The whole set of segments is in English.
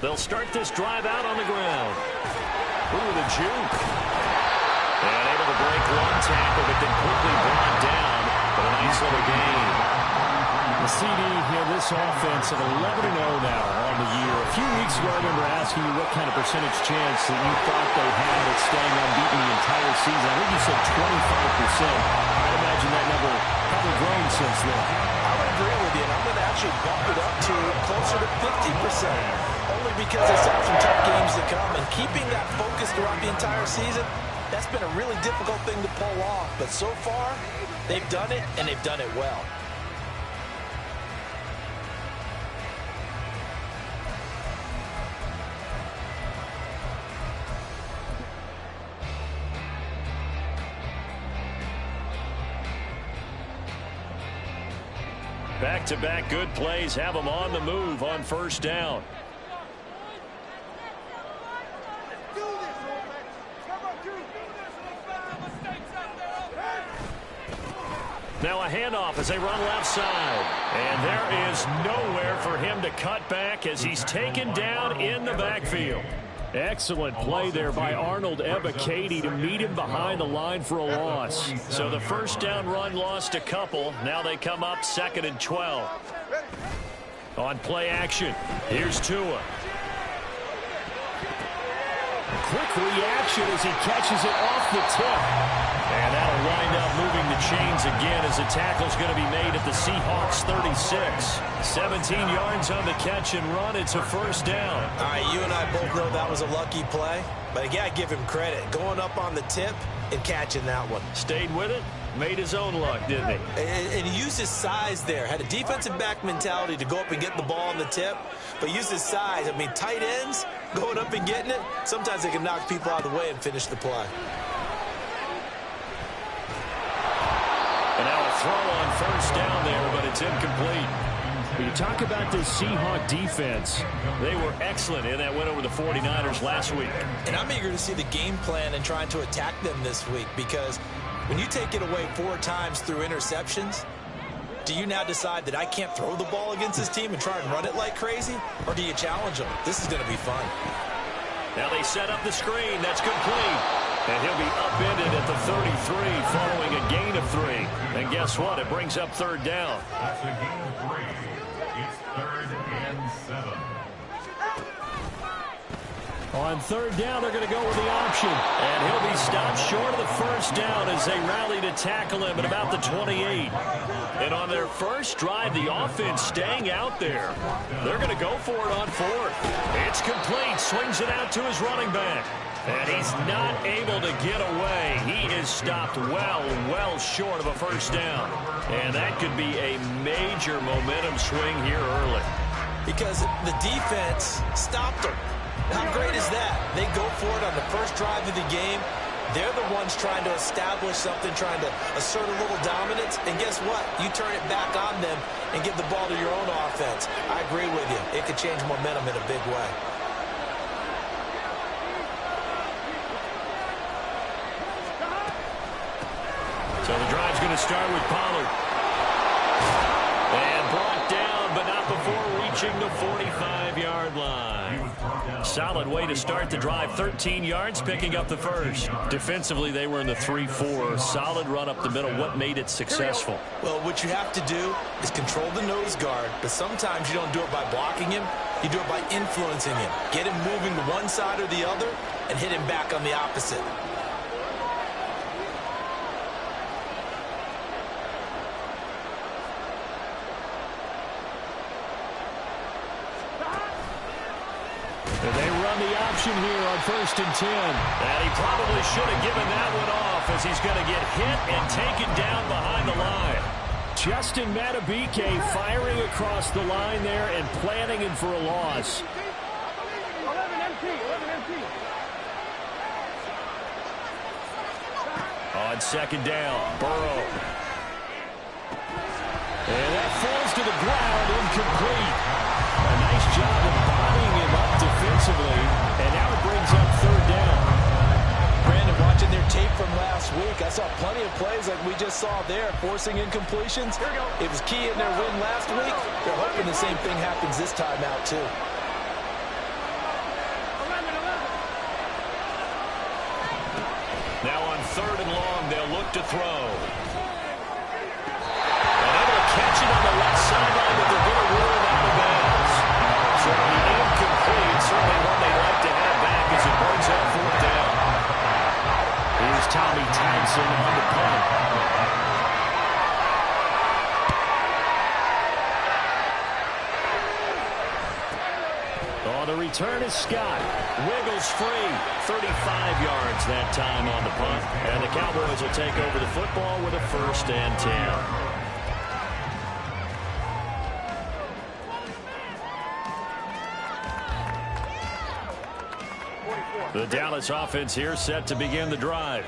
They'll start this drive out on the ground. Ooh, the juke. And able to break one tackle, but then quickly brought down. But a nice little gain. The CD here, this offense at 11-0 now on the year. A few weeks ago, I remember asking you what kind of percentage chance that you thought they had at staying unbeaten the entire season. I think you said 25%. I'd imagine that number probably grown since then. I would agree with you, and I'm going to actually bump it up to closer to 50%. Only because they still have some tough games to come, and keeping that focus throughout the entire season, that's been a really difficult thing to pull off. But so far, they've done it, and they've done it well. Back-to-back good plays have them on the move on first down. Now a handoff as they run left side. And there is nowhere for him to cut back as he's taken down in the backfield. Excellent play there by Arnold Ebiketie to meet him behind the line for a loss. So the first down run lost a couple. Now they come up 2nd and 12. On play action, here's Tua. Quick reaction as he catches it off the tip. And that'll wind up moving the chains again as the tackle's going to be made at the Seahawks 36. 17 yards on the catch and run. It's a first down. All right, you and I both know that was a lucky play. But I got to give him credit. Going up on the tip and catching that one. Stayed with it. Made his own luck, didn't he? And he used his size there. Had a defensive back mentality to go up and get the ball on the tip. But used his size. I mean, tight ends going up and getting it, sometimes they can knock people out of the way and finish the play. And now a throw on first down there, but it's incomplete. When you talk about this Seahawk defense, they were excellent in that win over the 49ers last week. And I'm eager to see the game plan and trying to attack them this week, because when you take it away 4 times through interceptions, do you now decide that I can't throw the ball against this team and try and run it like crazy? Or do you challenge them? This is going to be fun. Now they set up the screen. That's complete. And he'll be upended at the 33 following a gain of 3. And guess what? It brings up 3rd down. That's a gain of 3. It's 3rd and 7. On 3rd down, they're going to go with the option. And he'll be stopped short of the first down as they rally to tackle him at about the 28. And on their first drive, the offense staying out there. They're going to go for it on 4th. It's complete. Swings it out to his running back. And he's not able to get away. He is stopped well short of a first down. And that could be a major momentum swing here early. Because the defense stopped them. How great is that? They go for it on the first drive of the game. They're the ones trying to establish something, trying to assert a little dominance. And guess what? You turn it back on them and give the ball to your own offense. I agree with you. It could change momentum in a big way. So the drive's going to start with Pollard. And brought down, but not before reaching the 45-yard line. Solid way to start the drive. 13 yards, picking up the first. Defensively, they were in the 3-4. Solid run up the middle. What made it successful? Well, what you have to do is control the nose guard, but sometimes you don't do it by blocking him. You do it by influencing him. Get him moving to one side or the other and hit him back on the opposite. And they run the option here on 1st and 10. And he probably should have given that one off as he's going to get hit and taken down behind the line. Justin Madubuike firing across the line there and planting him for a loss. 11 MT. On 2nd down, Burrow. And that falls to the ground, incomplete. A nice job of bodying saw plenty of plays like we just saw there, forcing incompletions. It was key in their win last week. They're hoping the same thing happens this time out, too. Now on 3rd and long, they'll look to throw. And able to catch it on the left sideline, but they're going to rule it out of bounds. So incomplete, certainly one they'd like to have back as it brings up 4th down. Here's Tommy Townsend on the punt. On the return is Scott. Wiggles free. 35 yards that time on the punt. And the Cowboys will take over the football with a 1st and 10. The Dallas offense here set to begin the drive.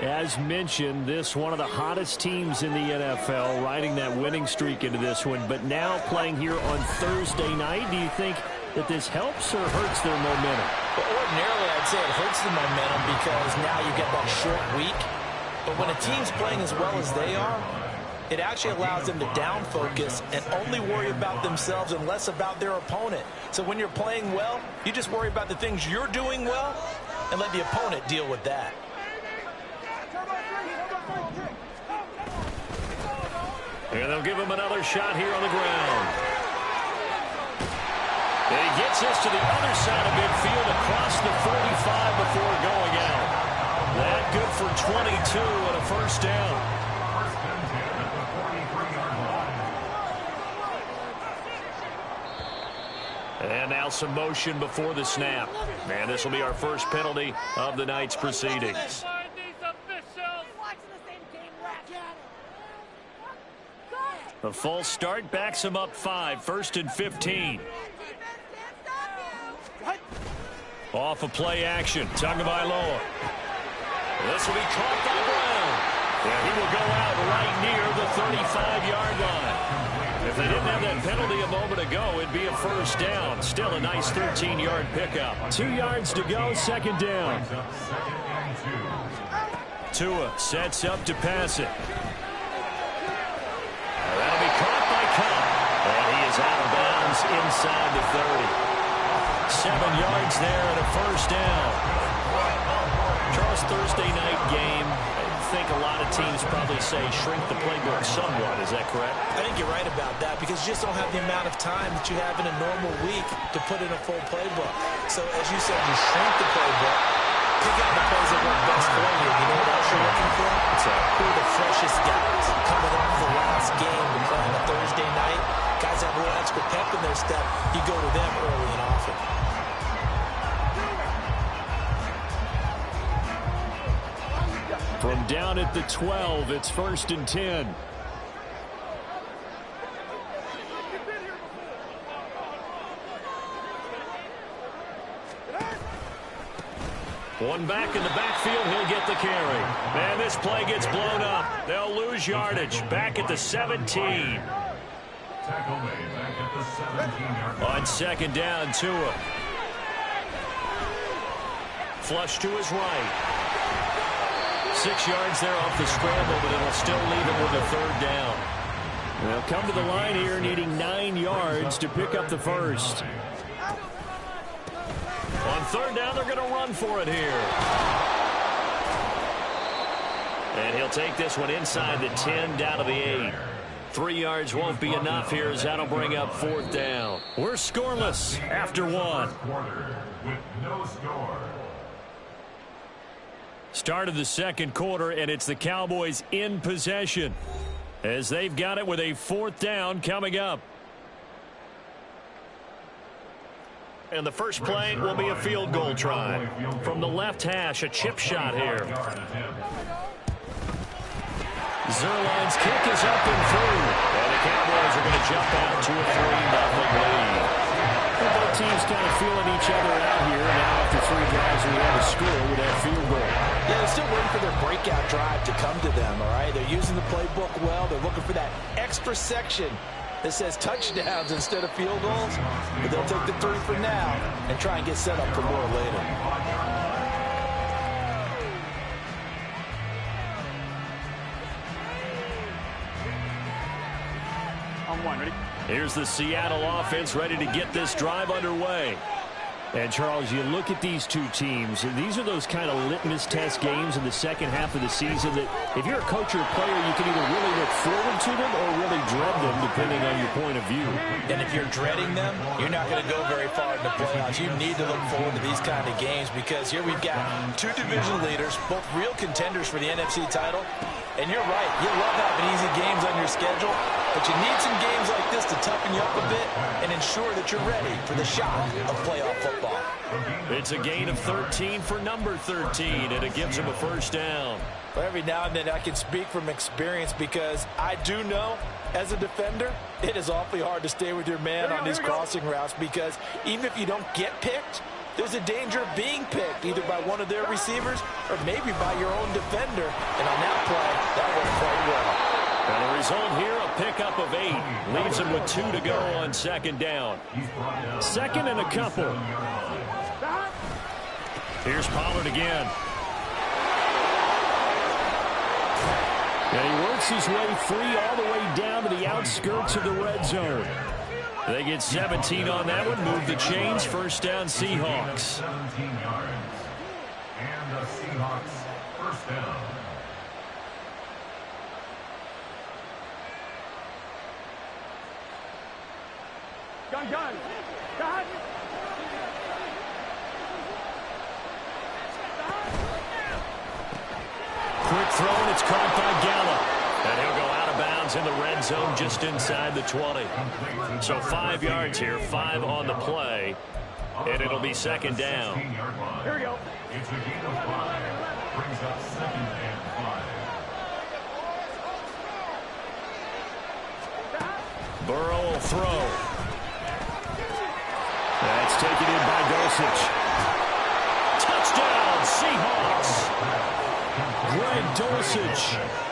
As mentioned, this one of the hottest teams in the NFL, riding that winning streak into this one. But now playing here on Thursday night, do you think that this helps or hurts their momentum? Well, ordinarily, I'd say it hurts the momentum because now you get that short week. But when a team's playing as well as they are, it actually allows them to down focus and only worry about themselves and less about their opponent. So when you're playing well, you just worry about the things you're doing well and let the opponent deal with that. And they'll give him another shot here on the ground. And he gets this to the other side of midfield across the 45 before going out. That good for 22 and a 1st down. And now some motion before the snap. And this will be our first penalty of the night's proceedings. A false start backs him up 5. 1st and 15. Off of play action. Tagovailoa. This will be caught by Brown. And he will go out right near the 35-yard line. If they didn't have that penalty a moment ago, it'd be a 1st down. Still a nice 13-yard pickup. 2 yards to go, 2nd down. Tua sets up to pass it. That'll be caught by Cobb. And he is out of bounds inside the 30. 7 yards there and a 1st down. Charles, Thursday night game. I think a lot of teams probably say shrink the playbook somewhat. Is that correct? I think you're right about that because you just don't have the amount of time that you have in a normal week to put in a full playbook. So as you said, you shrink the playbook, pick out the plays that work best for you. You know what else you're looking for? Who are the freshest guys coming off the last game to play on a Thursday night? Guys have a little extra pep in their step. You go to them early and often. From down at the 12, it's 1st and 10. One back in the backfield, he'll get the carry. Man, this play gets blown up. They'll lose yardage. Back at the 17. Tackle made back at the 17-yard line. On 2nd down, Tua. Flush to his right. 6 yards there off the scramble, but it'll still leave him with a 3rd down. They'll come to the line here needing 9 yards to pick up the 1st. On 3rd down, they're going to run for it here. And he'll take this one inside the 10, down to the 8. 3 yards won't be enough here as that'll bring up 4th down. We're scoreless after 1. Quarter with no score. Start of the 2nd quarter, and it's the Cowboys in possession as they've got it with a 4th down coming up. And the first play will be a field goal try. From the left hash, a chip shot here. Zerline's kick is up and through. And the Cowboys are going to jump out to a 3-0 lead. Both teams kind of feeling each other out here now after 3 drives we have a score with that field goal. Yeah, they're still waiting for their breakout drive to come to them, all right? They're using the playbook well. They're looking for that extra section that says touchdowns instead of field goals. But they'll take the 3 for now and try and get set up for more later. 1, ready? Here's the Seattle offense ready to get this drive underway. And, Charles, you look at these two teams, and these are those kind of litmus test games in the second half of the season that if you're a coach or a player, you can either really look forward to them or really dread them, depending on your point of view. And if you're dreading them, you're not going to go very far in the playoffs. You need to look forward to these kind of games because here we've got two division leaders, both real contenders for the NFC title. And you're right, you love having easy games on your schedule, but you need some games like this to toughen you up a bit and ensure that you're ready for the shock of playoff football. It's a gain of 13 for number 13, and it gives him a first down. But every now and then I can speak from experience because I do know, as a defender, it is awfully hard to stay with your man on these crossing routes because even if you don't get picked, there's a danger of being picked either by one of their receivers or maybe by your own defender. And on that play, that worked quite well. And the result here, a pickup of 8. Leaves him with 2 to go on second down. Second and a couple. Here's Pollard again. And he works his way free all the way down to the outskirts of the red zone. They get 17 on that one. Move the chains. First down, Seahawks. 17 yards. And the Seahawks first down. Gun, gun. Gun. Quick throw, and it's caught by Gallup. And he'll go out of bounds in the red zone just inside the 20. So 5 yards here, 5 on the play. And it'll be second down. Here we go. It's a gain of 5. Brings up 2nd and 5. Burrow will throw. That's taken in by Dulcich. Touchdown, Seahawks. Greg Dulcich.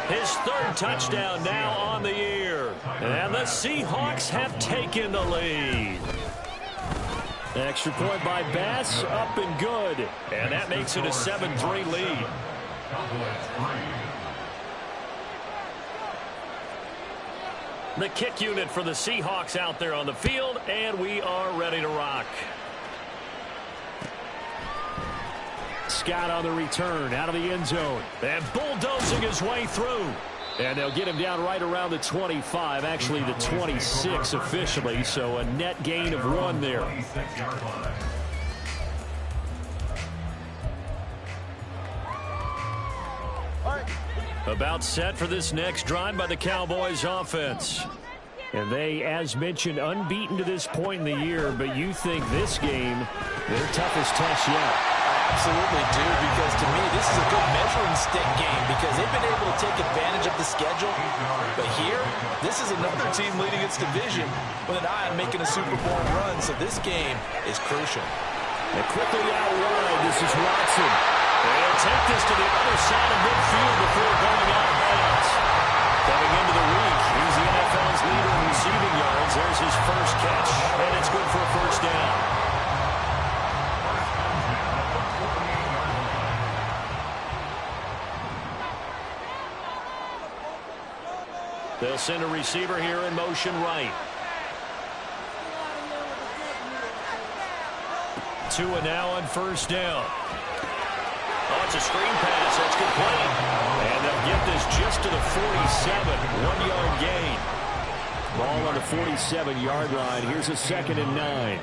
His 3rd touchdown now on the year. And the Seahawks have taken the lead. Extra point by Bass, up and good. And that makes it a 7-3 lead. The kick unit for the Seahawks out there on the field, and we are ready to rock. Scott on the return, out of the end zone. And bulldozing his way through. And they'll get him down right around the 25, actually the 26 officially, so a net gain of 1 there. About set for this next drive by the Cowboys offense. And they, as mentioned, unbeaten to this point in the year, but you think this game, their toughest test yet. Absolutely do, because to me, this is a good measuring stick game because they've been able to take advantage of the schedule. But here, this is another team leading its division with an eye on making a Super Bowl run, so this game is crucial. And quickly out wide, this is Watson. They'll take this to the other side of midfield before going out of bounds. Coming into the week, he's the NFL's leader in receiving yards. There's his first catch, and it's good for a first down. They'll send a receiver here in motion right. Tua now on first down. Oh, it's a screen pass. That's complete. And they'll get this just to the 47. 1-yard gain. Ball on the 47-yard line. Here's a 2nd and 9.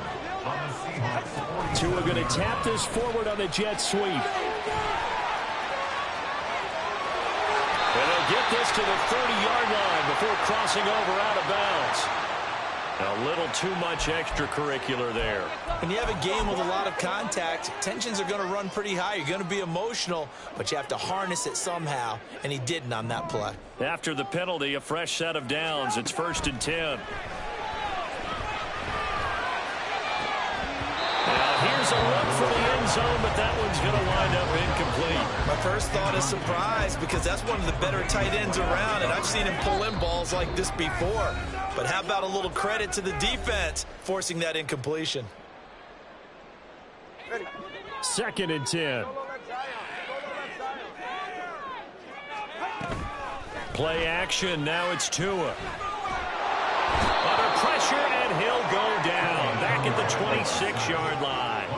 Tua going to tap this forward on the jet sweep. And they'll get this to the 30-yard line before crossing over out of bounds. A little too much extracurricular there. When you have a game with a lot of contact, tensions are going to run pretty high. You're going to be emotional, but you have to harness it somehow, and he didn't on that play. After the penalty, a fresh set of downs. It's 1st and 10. Now here's a look for the end zone, but that one's going to wind up incomplete. My first thought is surprise because that's one of the better tight ends around, and I've seen him pull in balls like this before. But how about a little credit to the defense forcing that incompletion? 2nd and 10. Play action. Now it's Tua. And he'll go down back at the 26-yard line.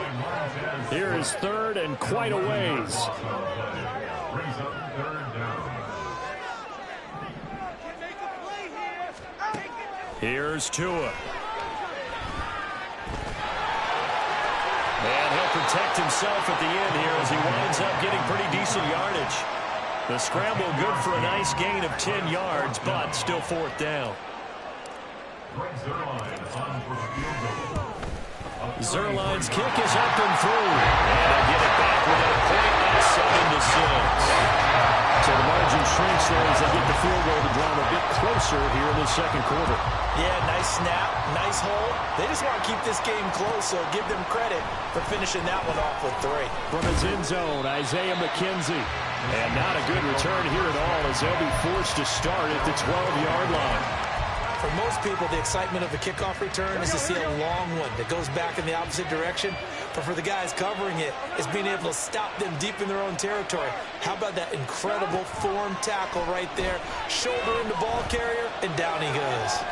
Here is third and quite a ways. Brings up third down. Here's Tua. And he'll protect himself at the end here as he winds up getting pretty decent yardage. The scramble good for a nice gain of 10 yards, but still fourth down. Zerline's kick is up and through. And they'll get it back within a point at 7-6. So the margin shrinks there as they get the field goal to draw them a bit closer here in the second quarter. Yeah, nice snap, nice hold. They just want to keep this game close, so give them credit for finishing that one off with 3. From his end zone, Isaiah McKenzie. And not a good return here at all as they'll be forced to start at the 12-yard line. For most people, the excitement of a kickoff return is to see a long one that goes back in the opposite direction. But for the guys covering it, it's being able to stop them deep in their own territory. How about that incredible form tackle right there? Shoulder in the ball carrier, and down he goes.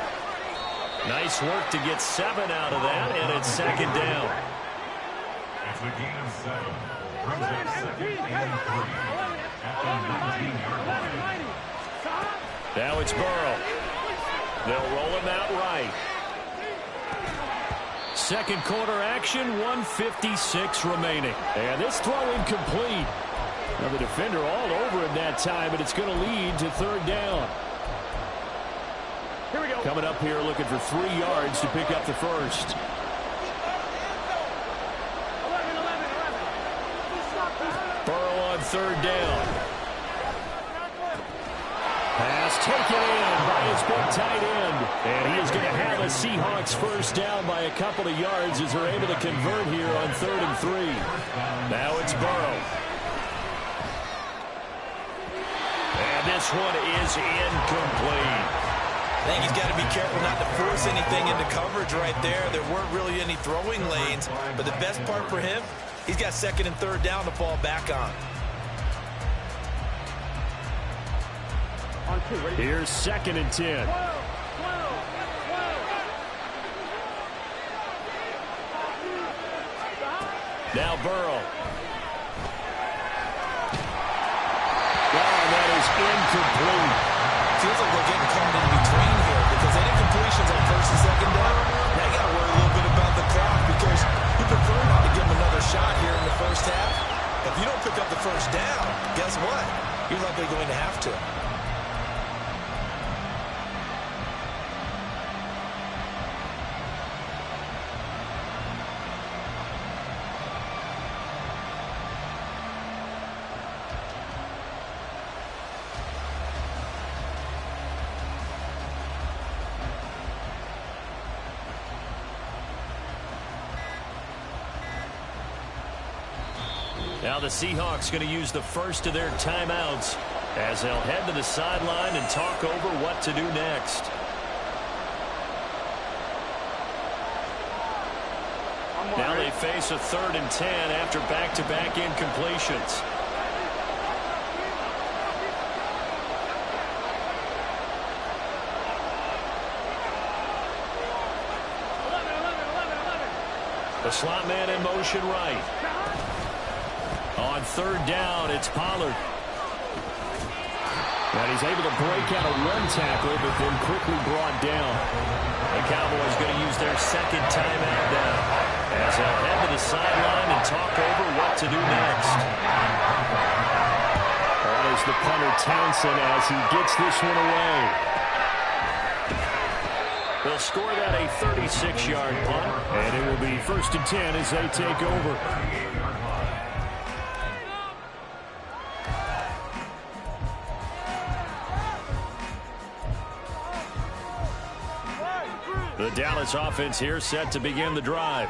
Nice work to get 7 out of that, and it's second down. It's a gain of 7. Brings up second and 3 at the 19-yard line. Now it's Burrow. They'll roll him out right. Second quarter action, 1:56 remaining. And this throw incomplete. Now the defender all over him that time, but it's going to lead to third down. Here we go. Coming up here looking for 3 yards to pick up the first. 11. Burrow on third down. Pass taken in by his big tight end. And he is going to have a Seahawks first down by a couple of yards as they're able to convert here on 3rd and 3. Now it's Burrow. And this one is incomplete. I think he's got to be careful not to force anything into coverage right there. There weren't really any throwing lanes. But the best part for him, he's got 2nd and 3rd down to fall back on. Here's 2nd and 10. Now Burrow. And that is incomplete. Feels like they're getting caught in between here because they did completions on 1st and 2nd down. Now you got to worry a little bit about the clock because you prefer not to give them another shot here in the first half. If you don't pick up the first down, guess what? You're likely going to have to. Now the Seahawks going to use the first of their timeouts as they'll head to the sideline and talk over what to do next. Now they face a 3rd and 10 after back-to-back incompletions. The slot man in motion right. On 3rd down, it's Pollard. And he's able to break out a run tackle, but then quickly brought down. The Cowboys going to use their 2nd timeout now as they'll head to the sideline and talk over what to do next. That is the punter Townsend as he gets this one away. They'll score that a 36-yard punt. And it will be 1st and 10 as they take over. The Dallas offense here set to begin the drive.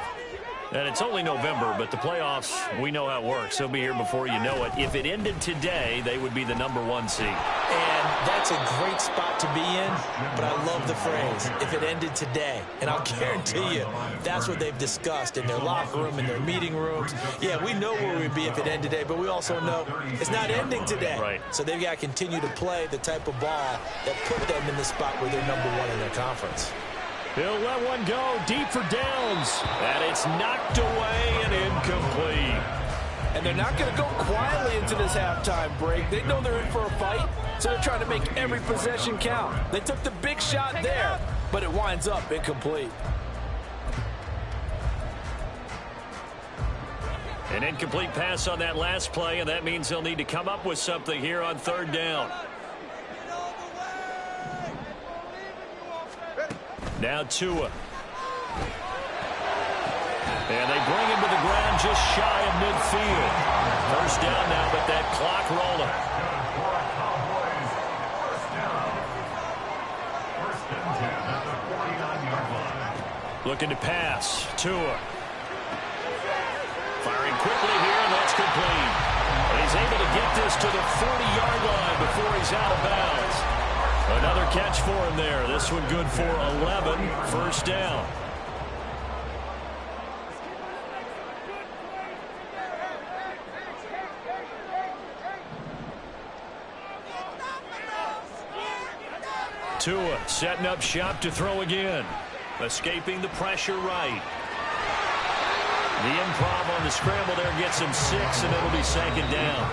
And it's only November, but the playoffs, we know how it works. They'll be here before you know it. If it ended today, they would be the #1 seed. And that's a great spot to be in, but I love the phrase, if it ended today. And I'll guarantee you, that's what they've discussed in their locker room, in their meeting rooms. Yeah, we know where we'd be if it ended today, but we also know it's not ending today. Right. So they've got to continue to play the type of ball that put them in the spot where they're #1 in their conference. He'll let one go deep for downs. And it's knocked away and incomplete. And they're not going to go quietly into this halftime break. They know they're in for a fight, so they're trying to make every possession count. They took the big shot there, but it winds up incomplete. An incomplete pass on that last play, and that means they'll need to come up with something here on third down. Now Tua. And they bring him to the ground just shy of midfield. First down now, but that clock rolling. Looking to pass. Tua. Firing quickly here, and that's complete. And he's able to get this to the 40-yard line before he's out of bounds. Another catch for him there. This one good for 11. First down. Tua setting up shop to throw again. Escaping the pressure right. The improv on the scramble there gets him 6, and it'll be second down.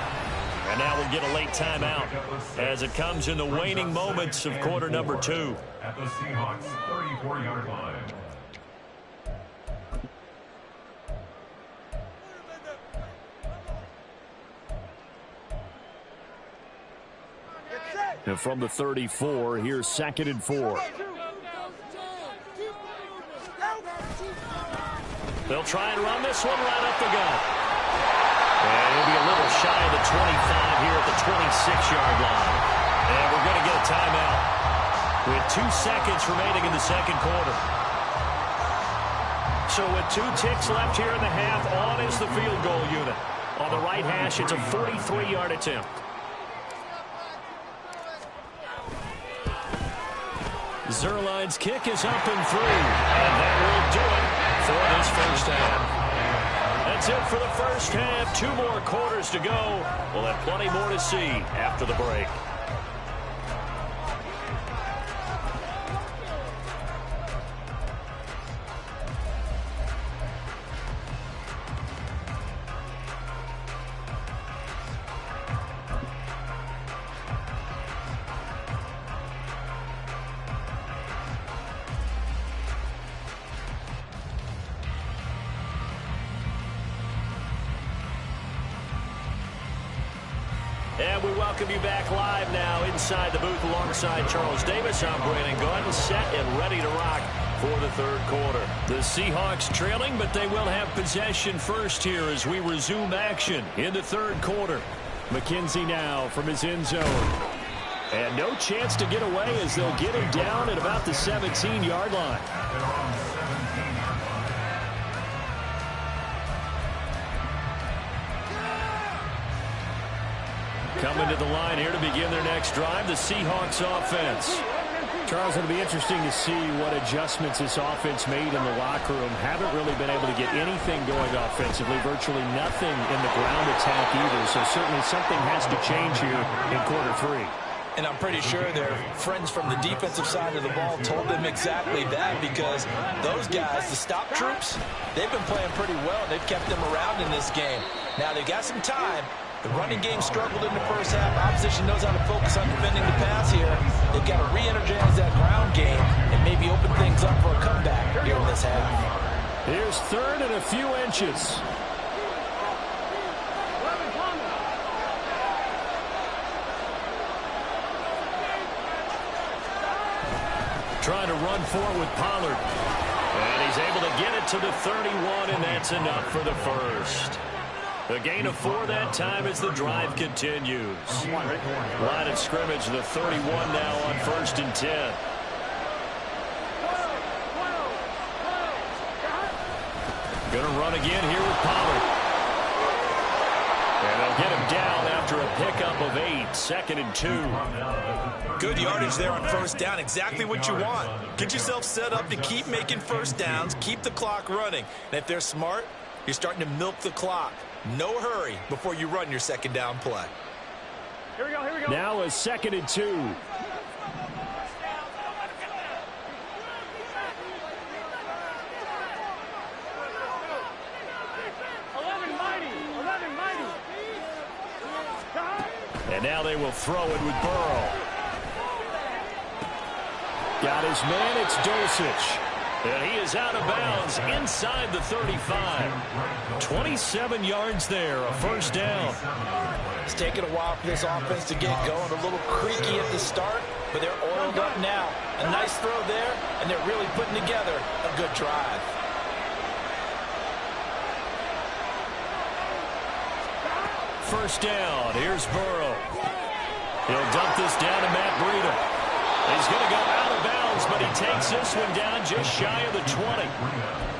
And now we'll get a late timeout as it comes in the waning moments of quarter number 2. At the Seahawks 34-yard line. And from the 34, here's 2nd and 4. They'll try and run this one right up the gut. And it'll be a little shy of the 25 here at the 26-yard line. And we're going to get a timeout with 2 seconds remaining in the second quarter. So with 2 ticks left here in the half, on is the field goal unit. On the right hash, it's a 43-yard attempt. Zerline's kick is up and through. And that will do it for this first half. That's it for the first half. 2 more quarters to go. We'll have plenty more to see after the break. And we welcome you back live now inside the booth alongside Charles Davis. I'm Brandon Gordon, set and ready to rock for the third quarter. The Seahawks trailing, but they will have possession first here as we resume action in the third quarter. McKenzie now from his end zone. And no chance to get away as they'll get him down at about the 17-yard line. Coming to the line here to begin their next drive, the Seahawks offense. Charles, it'll be interesting to see what adjustments this offense made in the locker room. Haven't really been able to get anything going offensively, virtually nothing in the ground attack either. So certainly something has to change here in quarter 3. And I'm pretty sure their friends from the defensive side of the ball told them exactly that, because those guys, the stop troops, they've been playing pretty well. They've kept them around in this game. Now they've got some time. The running game struggled in the first half. Opposition knows how to focus on defending the pass here. They've got to re-energize that ground game and maybe open things up for a comeback here in this half. Here's third and a few inches. Trying to run forward with Pollard. And he's able to get it to the 31, and that's enough for the first. A gain of 4 that time as the drive continues. Line of scrimmage, the 31 now on 1st and 10. Gonna run again here with Pollard. And they'll get him down after a pickup of 8. 2nd and 2. Good yardage there on first down. Exactly what you want. Get yourself set up to keep making first downs, keep the clock running. And if they're smart, you're starting to milk the clock. No hurry before you run your second down play. Here we go, here we go. Now a 2nd and 2. And now they will throw it with Burrow. Got his man, it's Dulcich. And he is out of bounds inside the 35. 27 yards there, a first down. It's taken a while for this offense to get going. A little creaky at the start, but they're oiled up now. A nice throw there, and they're really putting together a good drive. First down, here's Burrow. He'll dump this down to Matt Breida. He's going to go out of bounds, but he takes this one down just shy of the 20.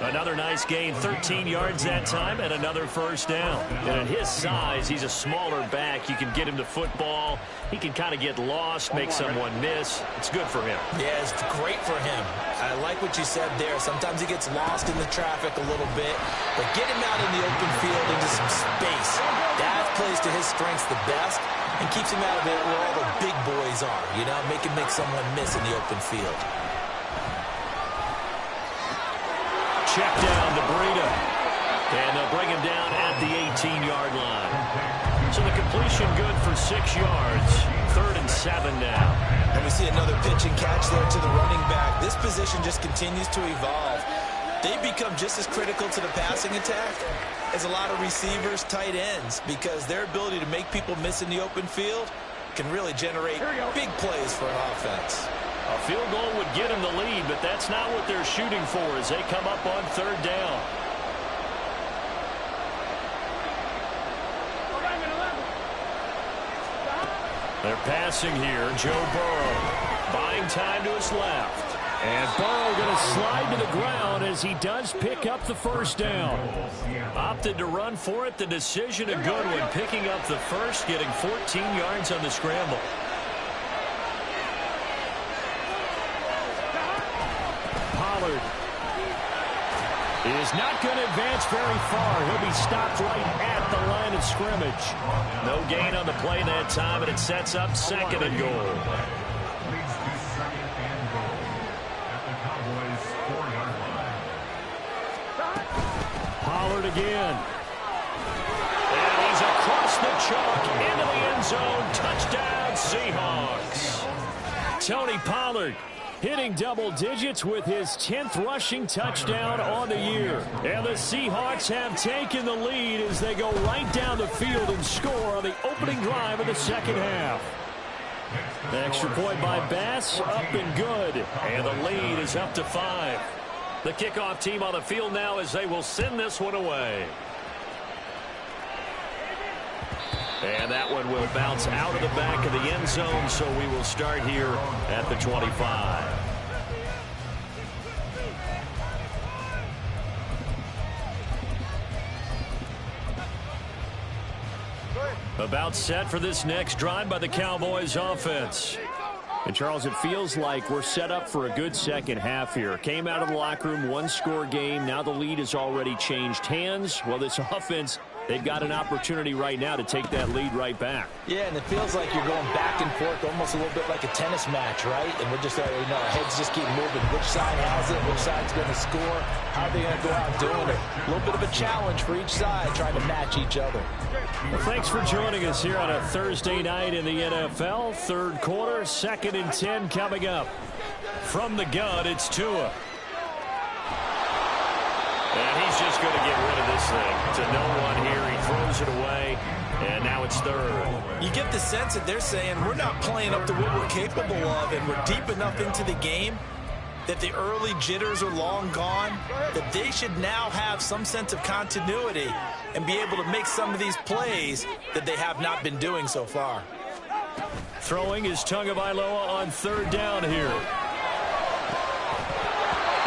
Another nice gain, 13 yards that time, and another first down. And at his size, he's a smaller back. You can get him the football. He can kind of get lost, make someone miss. It's good for him. Yeah, it's great for him. I like what you said there. Sometimes he gets lost in the traffic a little bit, but get him out in the open field into some space. That plays to his strengths the best and keeps him out of it where all the big boys are, you know, make someone miss in the open field. Check down to Breida. And they'll bring him down at the 18-yard line. So the completion good for 6 yards. 3rd and 7 now. And we see another pitch and catch there to the running back. This position just continues to evolve. They become just as critical to the passing attack as a lot of receivers, tight ends, because their ability to make people miss in the open field can really generate big plays for an offense. A field goal would get him the lead, but that's not what they're shooting for as they come up on 3rd down. They're passing here. Joe Burrow buying time to his left. And Burrow going to slide to the ground as he does pick up the first down. Opted to run for it. The decision a good one. Picking up the first, getting 14 yards on the scramble. Pollard is not going to advance very far. He'll be stopped right at the line of scrimmage. No gain on the play that time, and it sets up 2nd and goal. Pollard again. And he's across the chalk into the end zone. Touchdown, Seahawks. Tony Pollard hitting double digits with his 10th rushing touchdown on the year. And the Seahawks have taken the lead as they go right down the field and score on the opening drive of the second half. The extra point by Bass, up and good. And the lead is up to 5. The kickoff team on the field now as they will send this one away. And that one will bounce out of the back of the end zone, so we will start here at the 25. About set for this next drive by the Cowboys offense. And, Charles, it feels like we're set up for a good second half here. Came out of the locker room, one-score game. Now the lead has already changed hands. Well, this offense, they've got an opportunity right now to take that lead right back. Yeah, and it feels like you're going back and forth, almost a little bit like a tennis match, right? And we're just, our heads just keep moving. Which side has it? Which side's going to score? How are they going to go out doing it? A little bit of a challenge for each side, trying to match each other. Well, thanks for joining us here on a Thursday night in the NFL. 3rd quarter, 2nd and 10 coming up. From the gun, it's Tua. And he's just going to get rid of this thing to no one here. He throws it away, and now it's 3rd. You get the sense that they're saying we're not playing up to what we're capable of, and we're deep enough into the game that the early jitters are long gone, that they should now have some sense of continuity and be able to make some of these plays that they have not been doing so far. Throwing is Tagovailoa on 3rd down here.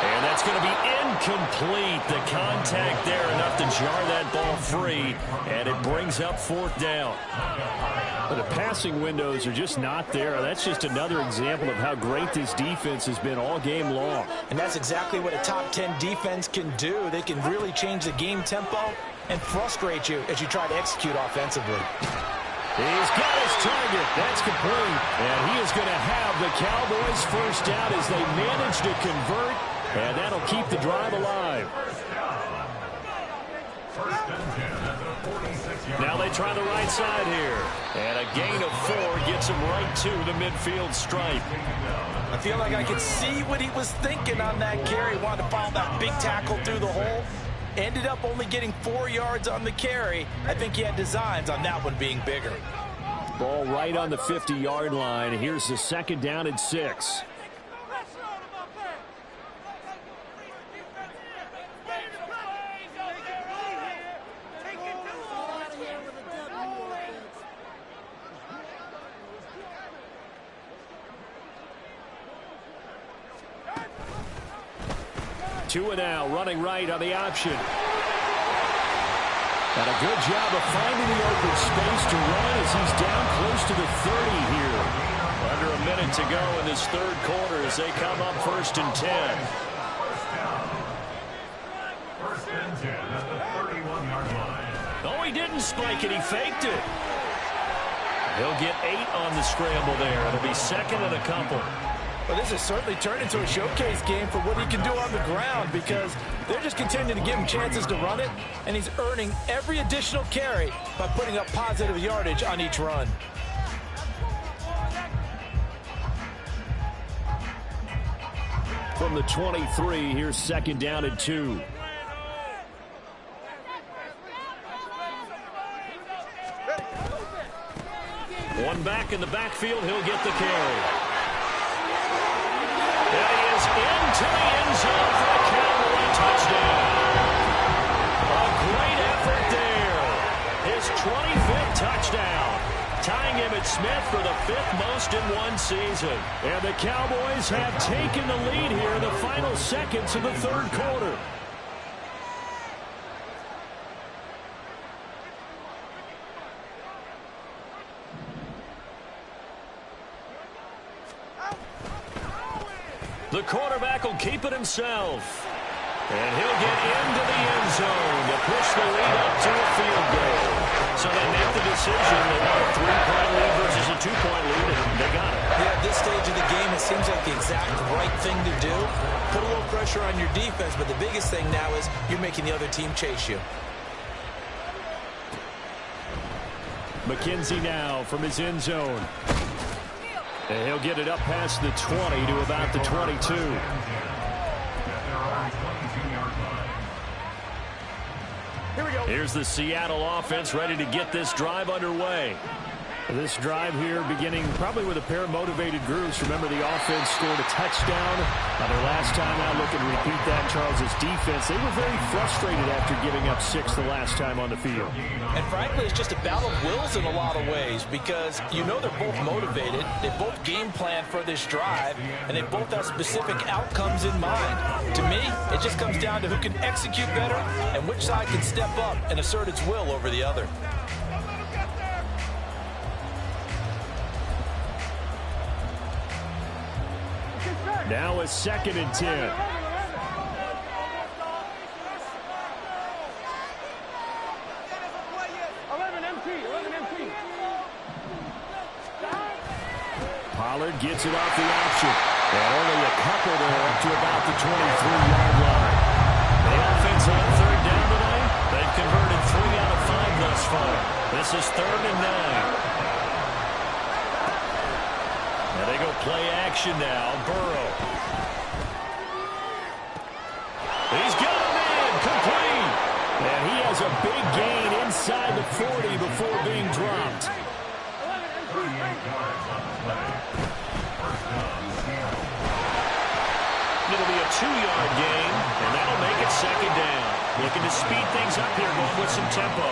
And that's going to be incomplete. The contact there enough to jar that ball free, and it brings up 4th down. But the passing windows are just not there. That's just another example of how great this defense has been all game long. And that's exactly what a top 10 defense can do. They can really change the game tempo and frustrate you as you try to execute offensively. He's got his target. That's complete. And he is going to have the Cowboys first down as they manage to convert. And that'll keep the drive alive. First and 10 at the Now they try the right side here. And a gain of 4 gets him right to the midfield stripe. I feel like I could see what he was thinking on that carry. Wanted to follow that big tackle through the hole. Ended up only getting 4 yards on the carry. I think he had designs on that one being bigger. Ball right on the 50-yard line. Here's the 2nd down and 6. Two and now, running right on the option. And a good job of finding the open space to run as he's down close to the 30 here. Under a minute to go in this 3rd quarter as they come up 1st and 10. First and 10 at the 31-yard line. Oh, he didn't spike it. He faked it. He'll get 8 on the scramble there. It'll be 2nd and a couple. Well, this has certainly turned into a showcase game for what he can do on the ground because they're just continuing to give him chances to run it, and he's earning every additional carry by putting up positive yardage on each run. From the 23, here's 2nd down and 2. One back in the backfield. He'll get the carry. And he is into the end zone for a Cowboy touchdown. A great effort there. His 25th touchdown. Tying Emmitt Smith for the 5th most in one season. And the Cowboys have taken the lead here in the final seconds of the 3rd quarter. The quarterback will keep it himself. And he'll get into the end zone to push the lead up to a field goal. So they make the decision. They want a 3-point lead versus a 2-point lead, and they got it. Yeah, at this stage of the game, it seems like the exact right thing to do. Put a little pressure on your defense, but the biggest thing now is you're making the other team chase you. McKenzie now from his end zone. And he'll get it up past the 20 to about the 22. Here we go. Here's the Seattle offense ready to get this drive underway. This drive here beginning probably with a pair of motivated groups. Remember, the offense scored a touchdown. Their last time out, looking to repeat that. Charles's defense, they were very frustrated after giving up 6 the last time on the field. And frankly, it's just a battle of wills in a lot of ways because you know they're both motivated. They both game plan for this drive, and they both have specific outcomes in mind. To me, it just comes down to who can execute better and which side can step up and assert its will over the other. Now a 2nd and 10. 11 MT. Pollard gets it off the option. And only a couple there up to about the 23-yard line. The offense on 3rd down tonight. They've converted 3 out of 5 thus far. This is 3rd and 9. And they go play action now. Burrow. He's got him in. Complete. And he has a big gain inside the 40 before being dropped. It'll be a 2-yard gain, and that'll make it 2nd down. Looking to speed things up here, going with some tempo.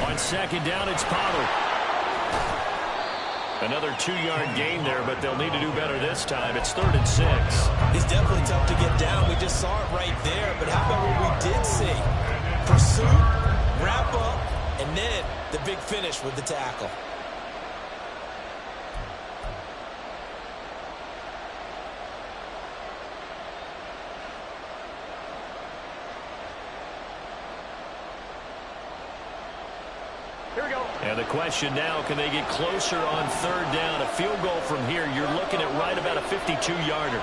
On 2nd down, it's Pollard. Another 2-yard gain there, but they'll need to do better this time. It's 3rd and 6. He's definitely tough to get down. We just saw it right there. But how about what we did see? Pursuit, wrap up, and then the big finish with the tackle. Here we go. And the question now, can they get closer on 3rd down? A field goal from here, you're looking at right about a 52-yarder.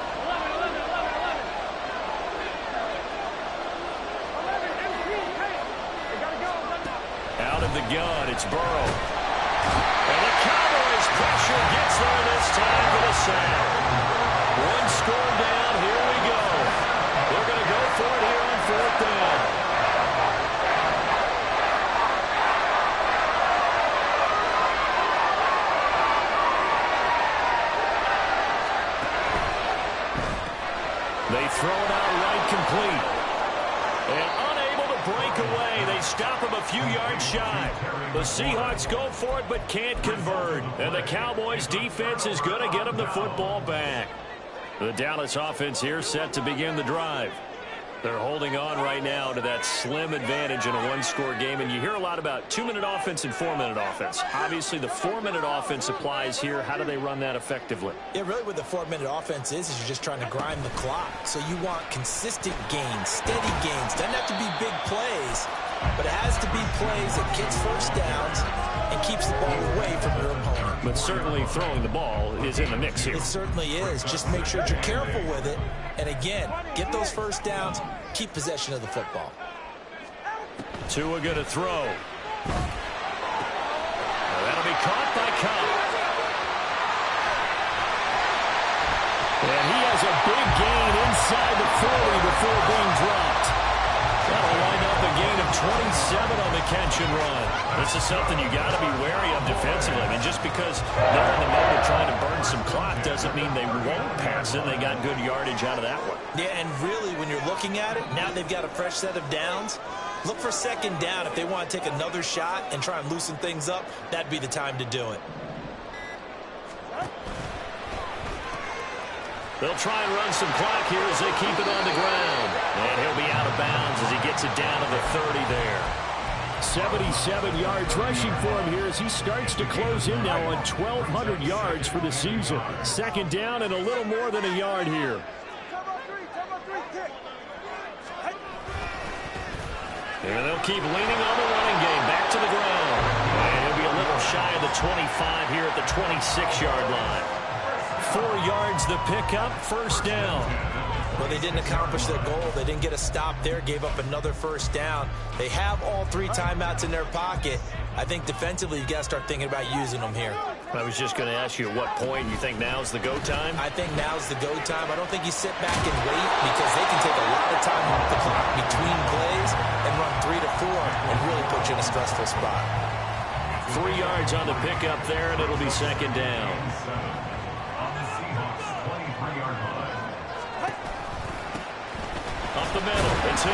gun. It's Burrow. And the Cowboys pressure gets there this time for the sack. One score down. Here we go. They're going to go for it here on 4th down. They throw it out right complete. And unable to break away. They stop him a few yards shy. The Seahawks go for it but can't convert. And the Cowboys defense is going to get them the football back. The Dallas offense here set to begin the drive. They're holding on right now to that slim advantage in a one-score game. And you hear a lot about 2-minute offense and 4-minute offense. Obviously, the 4-minute offense applies here. How do they run that effectively? Yeah, really what the 4-minute offense is you're just trying to grind the clock. So you want consistent gains, steady gains. Doesn't have to be big plays, but it has to be plays that gets first downs and keeps the ball away from your opponent. But certainly throwing the ball is in the mix here. It certainly is. Just make sure that you're careful with it. And again, get those first downs, keep possession of the football. Tua going to throw. That'll be caught by Cobb. And he has a big gain inside the 40 before being dropped. That'll line up a gain of 27 on the catch and run. This is something you got to be wary of defensively. I mean, just because they're in the moment trying to burn some clock doesn't mean they won't pass it. They got good yardage out of that one. Yeah, and really, when you're looking at it, now they've got a fresh set of downs. Look for 2nd down. If they want to take another shot and try and loosen things up, that'd be the time to do it. They'll try and run some clock here as they keep it on the ground. And he'll be out of bounds as he gets it down to the 30 there. 77 yards rushing for him here as he starts to close in now on 1,200 yards for the season. 2nd down and a little more than a yard here. And they'll keep leaning on the running game. Back to the ground. And he'll be a little shy of the 25 here at the 26-yard line. 4 yards the pickup, 1st down. Well, they didn't accomplish their goal. They didn't get a stop there, gave up another 1st down. They have all 3 timeouts in their pocket. I think defensively, you got to start thinking about using them here. I was just going to ask you at what point you think now's the go time? I think now's the go time. I don't think you sit back and wait because they can take a lot of time off the clock between plays and run 3 to 4 and really put you in a stressful spot. 3 yards on the pickup there, and it'll be 2nd down. Up the middle, it's Hill.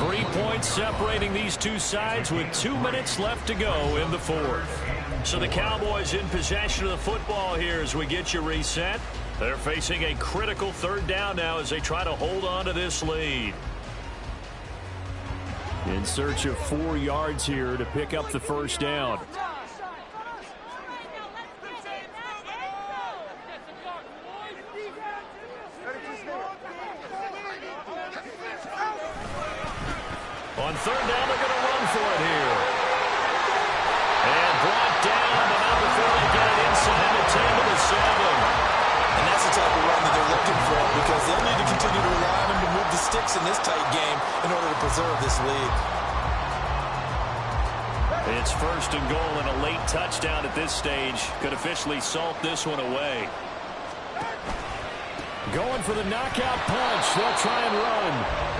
3 points separating these two sides with 2 minutes left to go in the 4th. So the Cowboys in possession of the football here as we get you reset. They're facing a critical 3rd down now as they try to hold on to this lead. In search of 4 yards here to pick up the 1st down. On 3rd down, they're going to run for it here. And brought down, but not before they get it inside the 10 to the 7. And that's the type of run that they're looking for because they'll need to continue to rely on them to move the sticks in this tight game in order to preserve this lead. It's 1st and goal and a late touchdown at this stage. Could officially salt this one away. Going for the knockout punch. They'll try and run.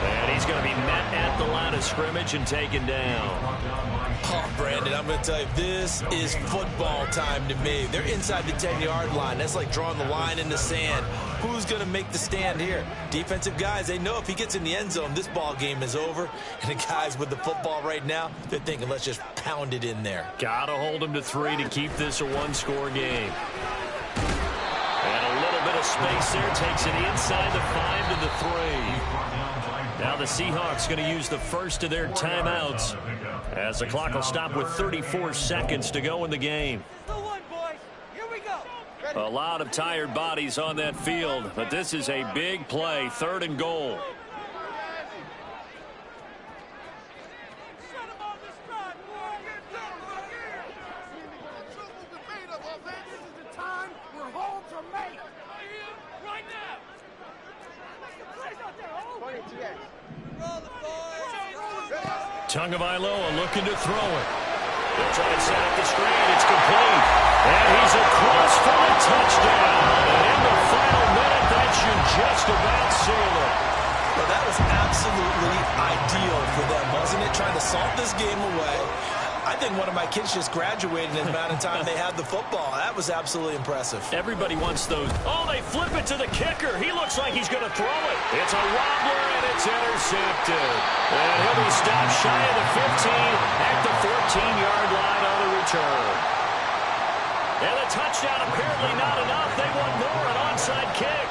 And he's going to be met at the line of scrimmage and taken down. Oh, Brandon, I'm going to tell you, this is football time to me. They're inside the 10-yard line. That's like drawing the line in the sand. Who's going to make the stand here? Defensive guys, they know if he gets in the end zone, this ball game is over. And the guys with the football right now, they're thinking, let's just pound it in there. Got to hold him to 3 to keep this a one-score game. And a little bit of space there takes it inside the 5 to the 3. Now the Seahawks going to use the first of their timeouts as the clock will stop with 34 seconds to go in the game. A lot of tired bodies on that field, but this is a big play, 3rd and goal. Tagovailoa looking to throw it. They'll try and set up the screen. It's complete. And he's across for a touchdown. And in the final minute, that should just about seal it. Well, that was absolutely ideal for them, wasn't it? Trying to salt this game away. I think one of my kids just graduated in the amount of time they had the football. That was absolutely impressive. Everybody wants those. Oh, they flip it to the kicker. He looks like he's going to throw it. It's a wobbler, and it's intercepted. And he'll be stopped shy of the 15 at the 14-yard line on the return. And the touchdown apparently not enough. They want more, an onside kick.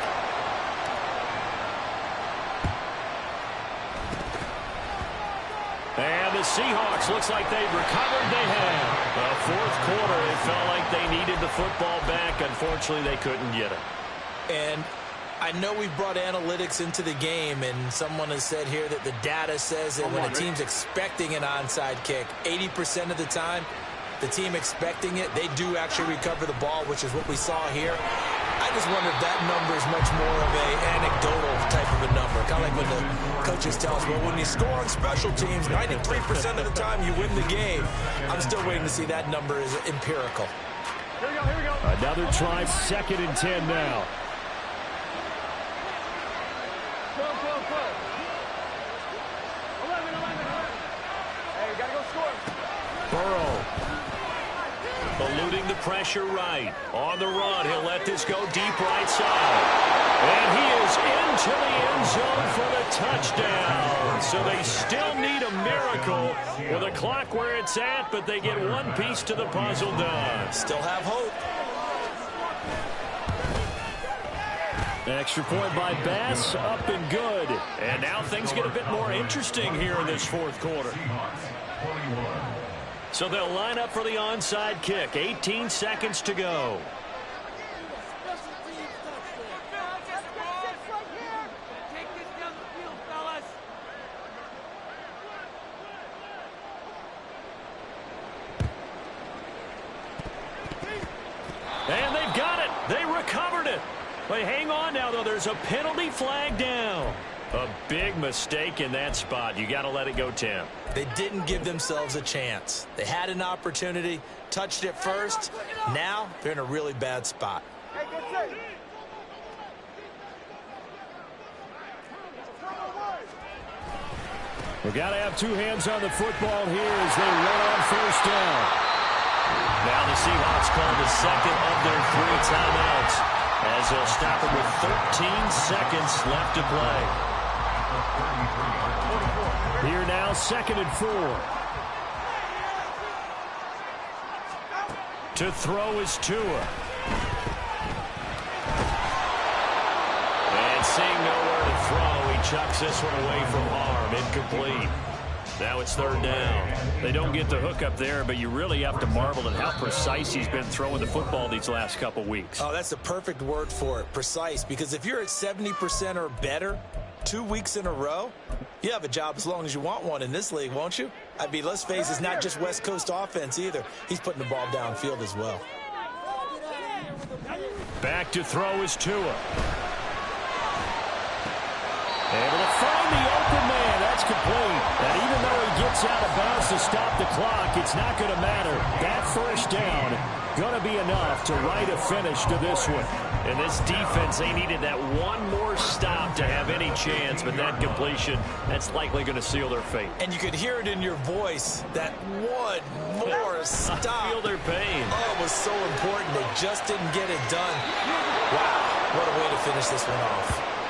And the Seahawks looks like they've recovered. They have. The fourth quarter, it felt like they needed the football back. Unfortunately, they couldn't get it. And I know we've brought analytics into the game, and someone has said here that the data says that when a team's expecting an onside kick, 80% of the time, the team expecting it, they do actually recover the ball, which is what we saw here. I just wonder if that number is much more of a anecdotal type of a number. Kind of like when the coaches tell us, well, when you score on special teams, 93% of the time you win the game. I'm still waiting to see that number is empirical. Here we go, here we go. Another try, 2nd and 10 now. Go. 11. Hey, we got to go score. Burrow eluding the pressure right. On the run, he'll let this go deep right side. And he is into the end zone for the touchdown. So they still need a miracle with the clock where it's at, but they get one piece to the puzzle done. Still have hope. Extra point by Bass, up and good. And now things get a bit more interesting here in this fourth quarter. So they'll line up for the onside kick. 18 seconds to go. And they've got it. They recovered it. But hang on now, though. There's a penalty flag down. A big mistake in that spot. You got to let it go, Tim. They didn't give themselves a chance. They had an opportunity, touched it first. Now they're in a really bad spot. Hey, get set. We've got to have two hands on the football here as they run on first down. Now the Seahawks call the second of their 3 timeouts as they'll stop it with 13 seconds left to play. Here now, 2nd and 4. To throw is Tua. And seeing nowhere to throw, he chucks this one away from harm. Incomplete. Now it's 3rd down. They don't get the hook up there, but you really have to marvel at how precise he's been throwing the football these last couple weeks. Oh, that's the perfect word for it, precise, because if you're at 70% or better 2 weeks in a row, you have a job as long as you want one in this league, won't you? I mean, let's face it, it's not just West Coast offense either. He's putting the ball downfield as well. Back to throw is Tua. Able to find the open man. That's complete. And even though he gets out of bounds to stop the clock, it's not going to matter. That first down going to be enough to write a finish to this one. And this defense, they needed that one more stop to have any chance, but that completion, that's likely going to seal their fate. And you could hear it in your voice, that one more stop. I feel their pain. Oh, it was so important. They just didn't get it done. Wow, what a way to finish this one off.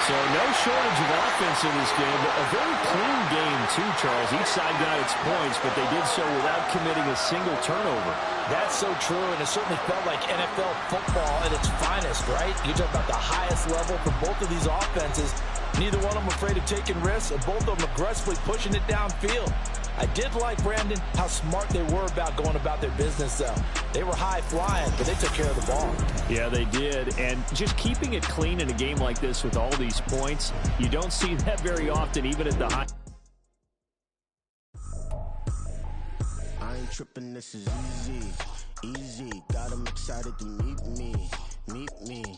So no shortage of offense in this game, but a very clean game too, Charles. Each side got its points, but they did so without committing a single turnover. That's so true, and it certainly felt like NFL football at its finest, right? You talk about the highest level for both of these offenses. Neither one of them afraid of taking risks, and both of them aggressively pushing it downfield. I did like, Brandon, how smart they were about going about their business, though. They were high-flying, but they took care of the ball. Yeah, they did. And just keeping it clean in a game like this with all these points, you don't see that very often, even at the high. I ain't tripping, this is easy. Easy, got them excited to meet me.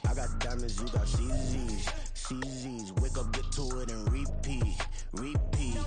I got diamonds, you got CZs. CZs. Wake up, get to it, and repeat.